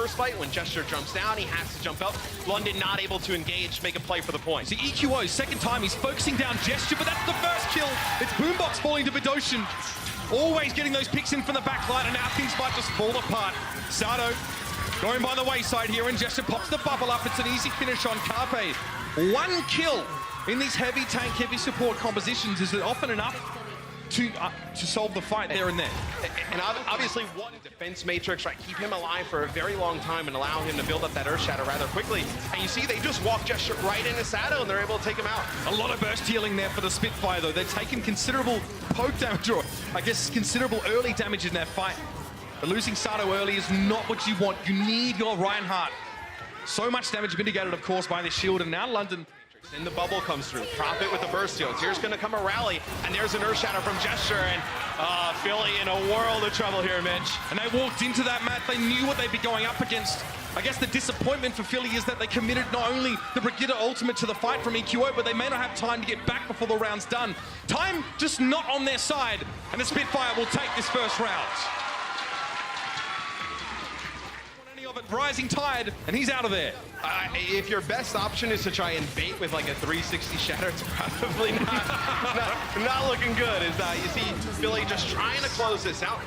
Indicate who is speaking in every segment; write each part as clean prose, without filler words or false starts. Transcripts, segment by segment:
Speaker 1: first fight. When Gesture jumps down, he has to jump up. London not able to engage, make a play for the point.
Speaker 2: See, EQO, second time, he's focusing down Gesture, but that's the first kill. It's Boombox falling to Vidoshin. Always getting those picks in from the backline, and now things might just fall apart. Sato going by the wayside here, and Gesture pops the bubble up. It's an easy finish on Carpe. One kill in these heavy tank, heavy support compositions is often enough to solve the fight there and then.
Speaker 1: And obviously one defense matrix, right, keep him alive for a very long time and allow him to build up that Earth Shatter rather quickly. And you see they just walk Gesture right into Sato and they're able to take him out.
Speaker 2: A lot of burst healing there for the Spitfire though. They're taking considerable poke damage, or I guess considerable early damage in their fight. But losing Sato early is not what you want. You need your Reinhardt. So much damage mitigated, of course, by the shield, and now London.
Speaker 1: Then the bubble comes through. Profit with the burst steals. Here's going to come a rally, and there's an Earth Shatter from Gesture, and Philly in a world of trouble here, Mitch.
Speaker 2: And they walked into that mat. They knew what they'd be going up against. I guess the disappointment for Philly is that they committed not only the Brigitte ultimate to the fight from EQO, but they may not have time to get back before the round's done. Time just not on their side, and the Spitfire will take this first round. Of it, rising tide, and he's out of there.
Speaker 1: If your best option is to try and bait with like a 360 shatter, it's probably not looking good. You see Philly just trying to close this out.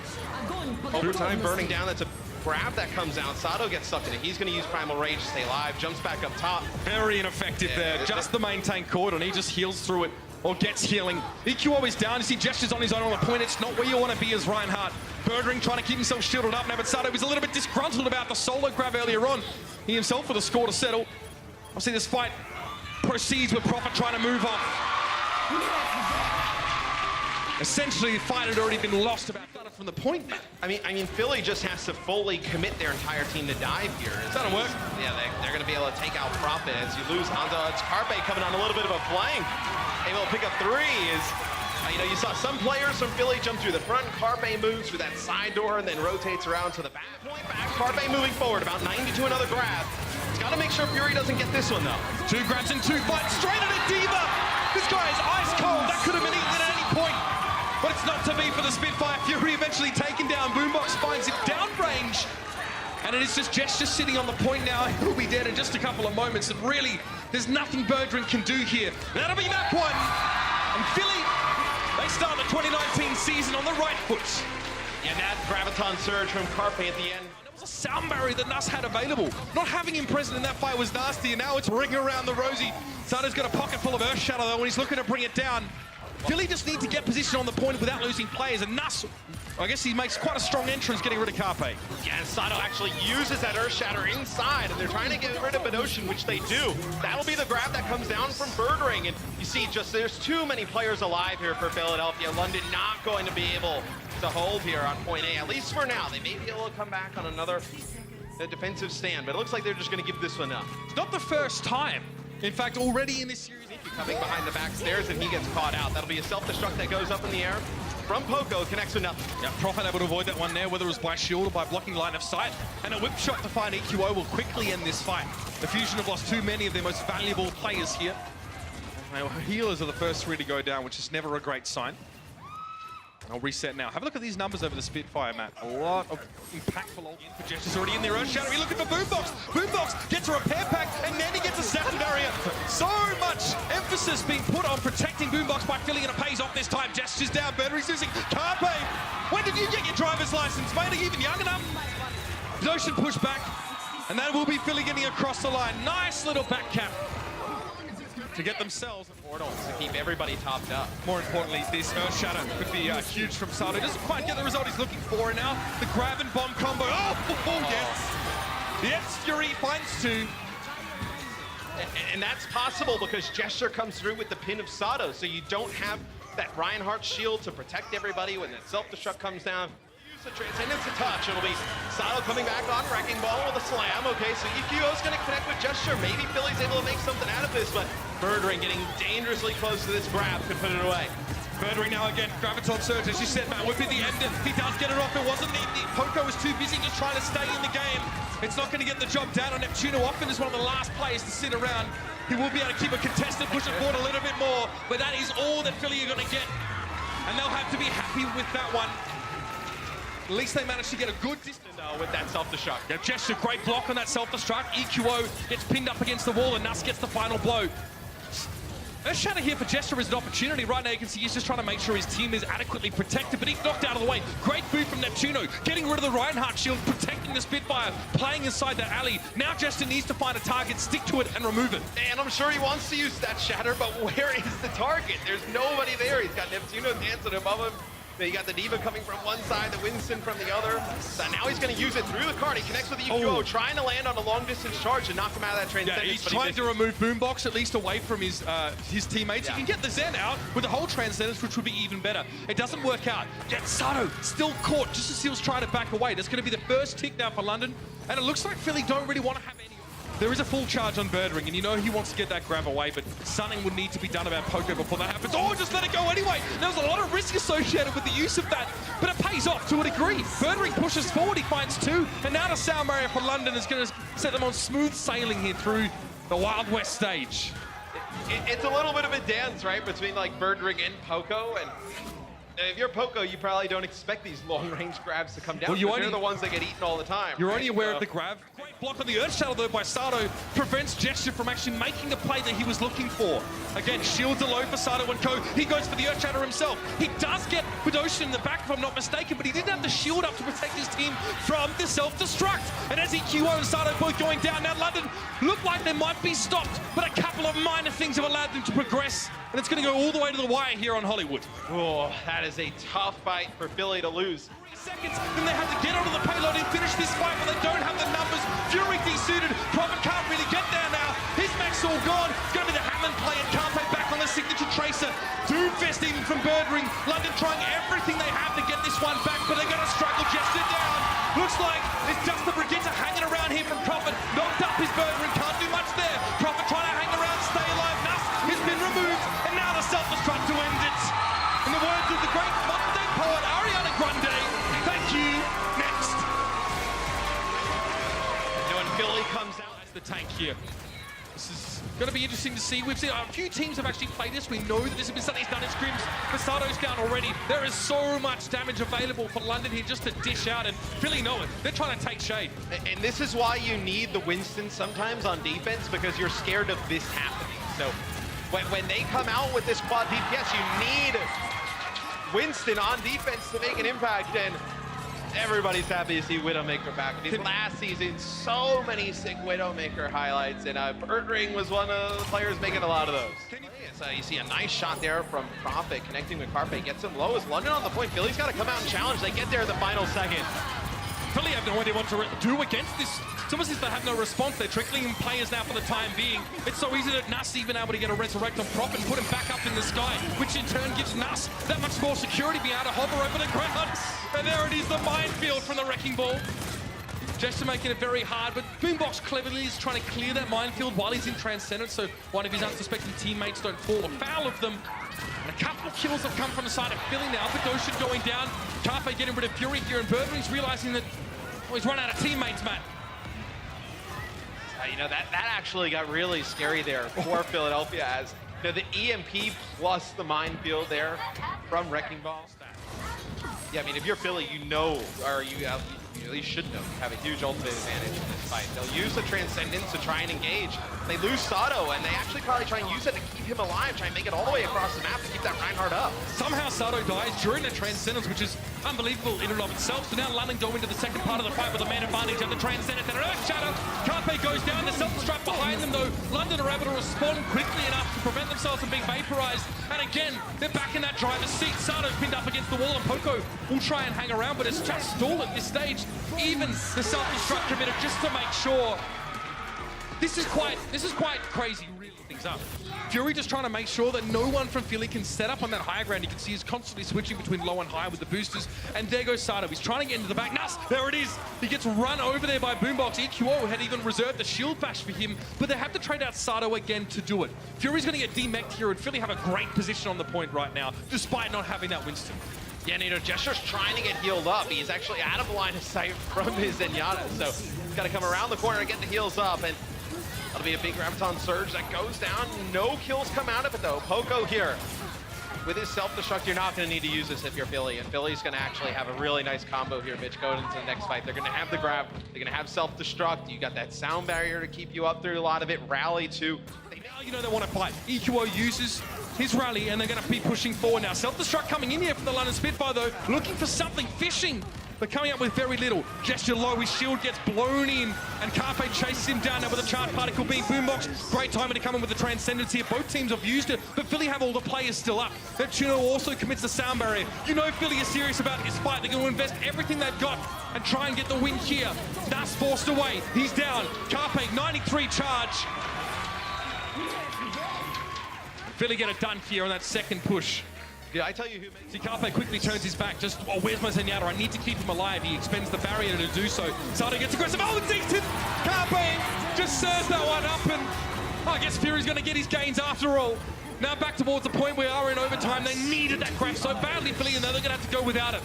Speaker 1: Overtime burning down. That's a grab that comes out. Sato gets stuck in it. He's going to use Primal Rage to stay alive. Jumps back up top.
Speaker 2: Very ineffective there. Just the main tank cord, and he just heals through it. Or gets healing. EQO is down. You see Gestures on his own on the point. It's not where you want to be as Reinhardt. Birdring trying to keep himself shielded up now, but Sato was a little bit disgruntled about the solo grab earlier on. He himself with a score to settle. I'll see this fight proceeds with Profit trying to move off. Essentially, the fight had already been lost about from the point.
Speaker 1: I mean, Philly just has to fully commit their entire team to dive here.
Speaker 2: It's gonna work.
Speaker 1: Yeah, they're going to be able to take out Profit as you lose onto it's Carpe coming on a little bit of a flank. Able to pick up threes. You know, you saw some players from Philly jump through the front. Carpe moves through that side door and then rotates around to the back. Point back. Carpe moving forward, about 90 to another grab. He's got to make sure Fury doesn't get this one, though.
Speaker 2: Two grabs and two fights straight at a Diva. This guy is ice cold. That could have been eaten at any point. But it's not to be for the Spitfire. Fury eventually taken down. Boombox finds him downrange. And it is just Gesture sitting on the point now. He'll be dead in just a couple of moments. And really, there's nothing Birdring can do here. That'll be that one. And Philly, they start the 2019 season on the right foot.
Speaker 1: Yeah, that Graviton Surge from Carpe at the end.
Speaker 2: There was a sound barrier that Nuss had available. Not having him present in that fight was nasty, and now it's ringing around the rosy. Sato's got a pocket full of Earth Shadow though, and he's looking to bring it down. Philly just need to get position on the point without losing players, and Nuss, I guess he makes quite a strong entrance getting rid of Carpe.
Speaker 1: Yeah, Sato actually uses that Earth Shatter inside, and they're trying to get rid of Vidoshin, which they do. That'll be the grab that comes down from Birdring, and you see just there's too many players alive here for Philadelphia. London not going to be able to hold here on point A, at least for now. They may be able to come back on another defensive stand, but it looks like they're just going to give this one up.
Speaker 2: It's not the first time. In fact, already in this series,
Speaker 1: coming behind the back stairs and he gets caught out. That'll be a self-destruct that goes up in the air from Poco, connects with nothing.
Speaker 2: Yeah, Profit able to avoid that one there, whether it was by shield or by blocking line of sight. And a whip shot to find EQO will quickly end this fight. The Fusion have lost too many of their most valuable players here. Now, healers are the first three to go down, which is never a great sign. I'll reset now. Have a look at these numbers over the Spitfire, Matt. A lot of impactful Gestures already in their Earth Shadow. You're looking for Boombox. Boombox gets a repair pack, and then he gets a sound barrier. So much emphasis being put on protecting Boombox by Philly, and it pays off this time. Gestures down, Birdring's losing. Carpe, when did you get your driver's license? Mate, are you even young enough? Vidoshin push back, and that will be Philly getting across the line. Nice little back cap to get themselves
Speaker 1: portals to keep everybody topped up.
Speaker 2: More importantly, this Earth Shadow could be huge from Sato. Doesn't quite get the result he's looking for, and now the grab and bomb combo. Oh, yes! The X-Fury finds two.
Speaker 1: And that's possible because Gesture comes through with the pin of Sato, so you don't have that Reinhardt shield to protect everybody when that self-destruct comes down. The Transcendence to touch. It'll be Sato coming back on, Wrecking Ball with a slam. Okay, so EQO's going to connect with Gesture. Maybe Philly's able to make something out of this, but Birdring getting dangerously close to this grab could put it away.
Speaker 2: Birdring now again, Graviton Surge, as you said, Matt, would be the end. He does get it off. It wasn't the Poco was too busy just trying to stay in the game. It's not going to get the job done on Neptuno. Often is one of the last players to sit around. He will be able to keep it contested, push it forward a little bit more, but that is all that Philly are going to get. And they'll have to be happy with that one. At least they managed to get a good distance.
Speaker 1: With that self-destruct.
Speaker 2: Yeah, Gesture, great block on that self-destruct. EQO gets pinned up against the wall and Nuss gets the final blow. Shatter here for Gesture is an opportunity. Right now you can see he's just trying to make sure his team is adequately protected, but he's knocked out of the way. Great move from Neptuno, getting rid of the Reinhardt shield, protecting the Spitfire, playing inside that alley. Now Gesture needs to find a target, stick to it, and remove it.
Speaker 1: And I'm sure he wants to use that Shatter, but where is the target? There's nobody there. He's got Neptuno dancing above him. You got the Diva coming from one side, the Winston from the other. So now he's going to use it through the card. He connects with the EQO, trying to land on a long-distance charge and knock him out of that transcendence.
Speaker 2: Yeah, he's trying to remove Boombox at least away from his teammates. Yeah. He can get the Zen out with the whole transcendence, which would be even better. It doesn't work out. Yet Sato still caught just as he was trying to back away. That's going to be the first tick now for London. And it looks like Philly don't really want to have any. There is a full charge on Birdring, and you know he wants to get that grab away, but something would need to be done about Poco before that happens. Oh, just let it go anyway. There was a lot of risk associated with the use of that, but it pays off to a degree. Birdring pushes forward, he finds two, and now the sound barrier for London is going to set them on smooth sailing here through the Wild West stage.
Speaker 1: It's a little bit of a dance, right, between like Birdring and Poco, and if you're Poco, you probably don't expect these long-range grabs to come down.
Speaker 2: Well,
Speaker 1: they're the ones that get eaten all the time.
Speaker 2: You're only aware of the grab. Great block on the Earth Shadow, though, by Sato. Prevents Gesture from actually making the play that he was looking for. Again, shields are low for Sato and Co. He goes for the Earth Shadow himself. He does get Bidoshin in the back, if I'm not mistaken, but he didn't have the shield up to protect his team from the self-destruct. And as EQO and Sato both going down, now London look like they might be stopped, but a couple of minor things have allowed them to progress. And it's going to go all the way to the wire here on Hollywood.
Speaker 1: Oh, that is a tough fight for Philly to lose.
Speaker 2: Seconds, then they have to get onto the payload and finish this fight, but they don't have the numbers. Fury desuited. Prophet can't really get there now. His mech's all gone. It's going to be the Hammond play and Carpe back on the signature tracer. Doomfist even from Birdring. London trying everything they have to get this one back, but they're going to struggle. Gesture down. Looks like it's just the Brigitte hanging around here from Prophet. Knocked up his Birdring. Can't do much there. Prophet trying to hang around, stay alive. Nuss has been removed, and now the self-destruct to end it. In the words of the great modern-day poet Ariana Grande, thank you, next.
Speaker 1: When Philly comes out
Speaker 2: as the tank here. This is going to be interesting to see. We've seen a few teams have actually played this. We know that this has been something he's done in scrims. Masato's down already. There is so much damage available for London here just to dish out, and Philly know it. They're trying to take shade.
Speaker 1: And this is why you need the Winston sometimes on defense, because you're scared of this happening. So when they come out with this quad DPS, you need Winston on defense to make an impact, and everybody's happy to see Widowmaker back. I mean, last season, so many sick Widowmaker highlights, and Birdring was one of the players making a lot of those. So you see a nice shot there from Prophet connecting with Carpe, gets him low. Is London on the point? Philly's got to come out and challenge. They get there in the final second.
Speaker 2: Philly have no idea what to do against this. It's almost as if they have no response. They're trickling in players now for the time being. It's so easy that Nuss even able to get a resurrect on Prophet and put him back up in the sky, which in turn gives Nuss that much more security, being able to hover over the ground. And there it is, the minefield from the Wrecking Ball. Gesture making it very hard, but Boombox cleverly is trying to clear that minefield while he's in Transcendence, so one of his unsuspecting teammates don't fall afoul of them. And a couple of kills have come from the side of Philly now. Bidoshin going down. Carpe getting rid of Fury here, and Birdring's realizing that he's run out of teammates, Matt.
Speaker 1: You know, that actually got really scary there for Philadelphia, as you know, the EMP plus the minefield there from Wrecking Ball. Yeah, I mean, if you're Philly, you know, or you at least should know, you have a huge ultimate advantage in this fight. They'll use the Transcendence to try and engage. They lose Sato, and they actually probably try and use it to keep him alive, try and make it all the way across the map to keep that Reinhardt up. Somehow
Speaker 2: Sato dies during the Transcendence, which is unbelievable in and of itself. So now London go into the second part of the fight with a man advantage of the Transcendence and an Earth Shadow. Carpe goes down, the self-destruct behind them though. London are able to respond quickly enough to prevent themselves from being vaporized. And again, they're back in that driver's seat. Sato's pinned up against the wall, and Poco will try and hang around, but it's just stalled at this stage. Even the self-destruct committed just to make sure. This is quite crazy, really things up. Fury just trying to make sure that no one from Philly can set up on that higher ground. You can see he's constantly switching between low and high with the boosters. And there goes Sato. He's trying to get into the back. Nuss, there it is. He gets run over there by Boombox. EQO had even reserved the shield bash for him, but they have to trade out Sato again to do it. Fury's going to get demeched here, and Philly have a great position on the point right now, despite not having that Winston.
Speaker 1: Yeah, and, you know, Gesture's trying to get healed up. He's actually out of line of sight from his Zenyatta, so he's got to come around the corner and get the heals up, and that'll be a big Graviton Surge that goes down. No kills come out of it, though. Poco here with his self-destruct, you're not going to need to use this if you're Philly, and Philly's going to actually have a really nice combo here, Mitch, going into the next fight. They're going to have the grab, they're going to have self-destruct, you got that sound barrier to keep you up through a lot of it, rally too.
Speaker 2: Now you know they want to fight. EQO uses his rally, and they're going to be pushing forward now. Self-destruct coming in here from the London Spitfire, though, looking for something, fishing, but coming up with very little. Gesture low, his shield gets blown in, and Carpe chases him down now with a charge particle being Boombox. Great timing to come in with the Transcendence here. Both teams have used it, but Philly have all the players still up. Neptuno also commits the sound barrier. You know Philly is serious about this fight. They're going to invest everything they've got and try and get the win here. That's forced away. He's down. Carpe, 93 charge. Philly get it done here on that second push.
Speaker 1: Yeah, I tell you who makes...
Speaker 2: See, Carpe quickly turns his back. Just, oh, where's my Zenyatta? I need to keep him alive. He expends the barrier to do so. Sato gets aggressive. Oh, it's Easton! Carpe just serves that one up, and oh, I guess Fury's going to get his gains after all. Now back towards the point where we are in overtime. They needed that grab so badly, Philly, and now they're going to have to go without it.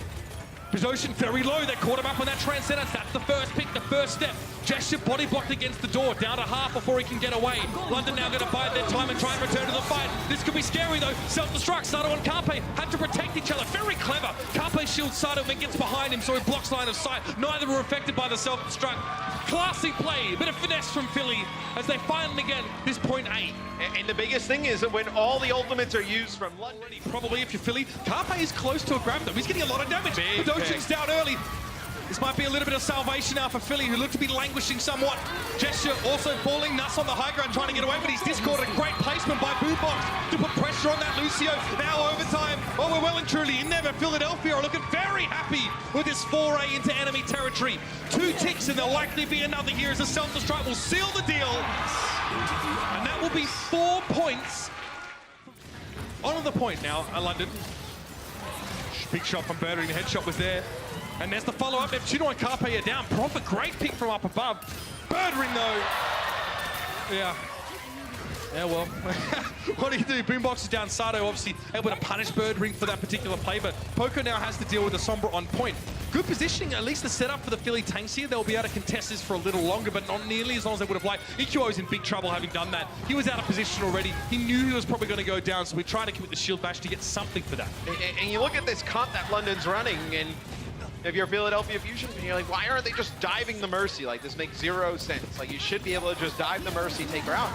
Speaker 2: Position very low. They caught him up on that Transcendence. That's the first pick, the first step. Gesture body blocked against the door, down to half before he can get away. London now going to bide their time and try and return to the fight. This could be scary though. Self-destruct. Sato and Carpe have to protect each other. Very clever. Carpe shields Sato and gets behind him, so he blocks line of sight. Neither were affected by the self-destruct. Classy play. Bit of finesse from Philly as they finally get this point 8.
Speaker 1: And the biggest thing is that when all the ultimates are used from London...
Speaker 2: Probably if you're Philly, Carpe is close to a grab though. He's getting a lot of damage. Ocean's down early. This might be a little bit of salvation now for Philly, who look to be languishing somewhat. Gesture also falling, Nuss on the high ground trying to get away, but he's discorded. A great placement by Boombox to put pressure on that Lucio. Now overtime. Oh, we're well and truly in there, but Philadelphia are looking very happy with this foray into enemy territory. 2 ticks, and there'll likely be another here as the self-destruct will seal the deal. And that will be 4 points. On the point now, London. Big shot from Birdring, the headshot was there. And there's the follow-up. Neptuno and Carpe are down. Prophet, great pick from up above. Birdring, though. Yeah. Yeah, well, what do you do? Boombox is down. Sato obviously able to punish Birdring for that particular play, but Poco now has to deal with the Sombra on point. Good positioning, at least the setup for the Philly tanks here. They'll be able to contest this for a little longer, but not nearly as long as they would have liked. EQO's in big trouble having done that. He was out of position already. He knew he was probably going to go down, so we tried to commit the shield bash to get something for that.
Speaker 1: And you look at this comp that London's running, and if you're Philadelphia Fusion, you're like, why aren't they just diving the Mercy? Like, this makes 0 sense. Like, you should be able to just dive the Mercy, take her out.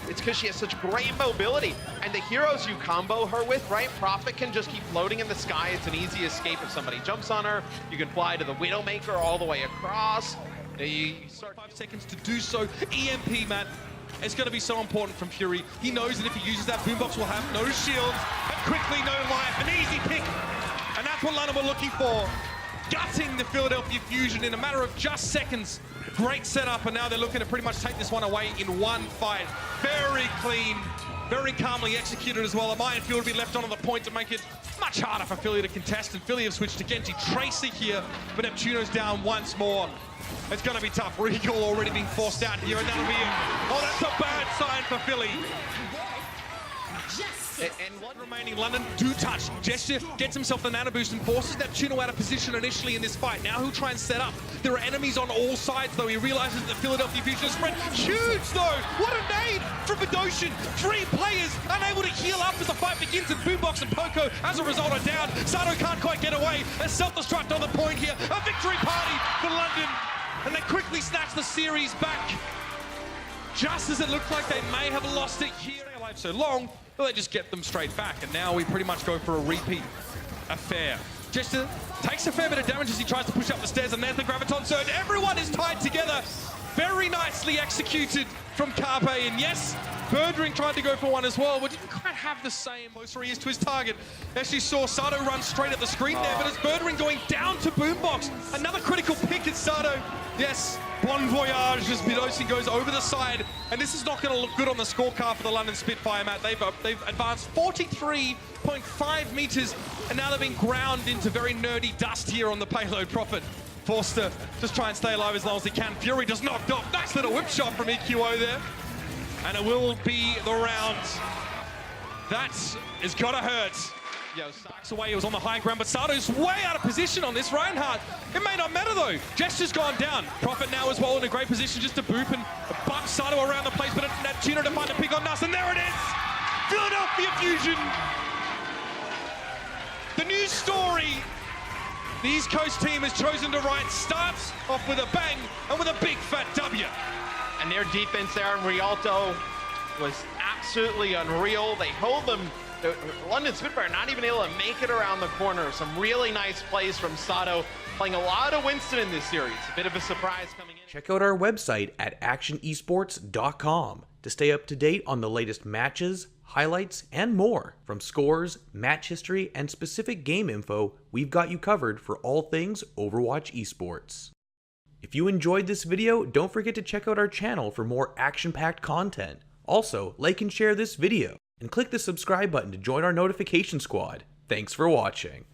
Speaker 1: It's because she has such great mobility. And the heroes you combo her with, right? Prophet can just keep floating in the sky. It's an easy escape if somebody jumps on her. You can fly to the Widowmaker all the way across. You start
Speaker 2: 5 seconds to do so. EMP, Matt. It's going to be so important from Fury. He knows that if he uses that, Boombox will have no shield, and quickly no life. An easy pick. And that's what London were looking for. Gutting the Philadelphia Fusion in a matter of just seconds. Great setup, and now they're looking to pretty much take this one away in one fight. Very clean, very calmly executed as well. A minefield will be left on the point to make it much harder for Philly to contest, and Philly have switched to Genji Tracer here, but Neptuno's down once more. It's going to be tough. Regal already being forced out here, and that'll be it. Oh, that's a bad sign for Philly. And one remaining, London do touch. Gesture gets himself the nano boost and forces Neptuno out of position initially in this fight. Now he'll try and set up. There are enemies on all sides, though. He realizes that Philadelphia Fusion is spread. Huge, though. What a nade from Bedosian. 3 players unable to heal up as the fight begins, and Boombox and Poco, as a result, are down. Sato can't quite get away. A self-destruct on the point here. A victory party for London. And they quickly snatch the series back. Just as it looked like they may have lost it here. Their life so long, but they just get them straight back. And now we pretty much go for a repeat affair. Gesture takes a fair bit of damage as he tries to push up the stairs, and there's the Graviton Surge. Everyone is tied together. Very nicely executed from Carpe. And yes, Birdring tried to go for one as well, but didn't quite have the same. Closer he is to his target. As you saw, Sato run straight at the screen there, but it's Birdring going down to Boombox. Another critical pick at Sato. Yes, bon voyage as Bedosian goes over the side. And this is not going to look good on the scorecard for the London Spitfire, Matt. They've advanced 43.5 meters, and now they've been ground into very nerdy dust here on the payload. Prophet forced to just try and stay alive as long as he can. Fury just knocked off. Nice little whip shot from EQO there. And it will be the round. That is gotta hurt. Yo, backs away, he was on the high ground, but Sato's way out of position on this. Reinhardt, it may not matter though. Gesture's gone down. Prophet now as well in a great position just to boop and bump Sato around the place, but Neptuno to find a pick on Nuss, and there it is! Philadelphia Fusion The news story the East Coast team has chosen to write starts off with a bang and with a big fat W.
Speaker 1: And their defense there in Rialto was absolutely unreal. They hold them, the London Spitfire not even able to make it around the corner. Some really nice plays from Sato, playing a lot of Winston in this series. A bit of a surprise coming in.
Speaker 3: Check out our website at actionesports.com to stay up to date on the latest matches, highlights, and more. From scores, match history, and specific game info, we've got you covered for all things Overwatch esports. If you enjoyed this video, don't forget to check out our channel for more action-packed content. Also, like and share this video, and click the subscribe button to join our notification squad. Thanks for watching.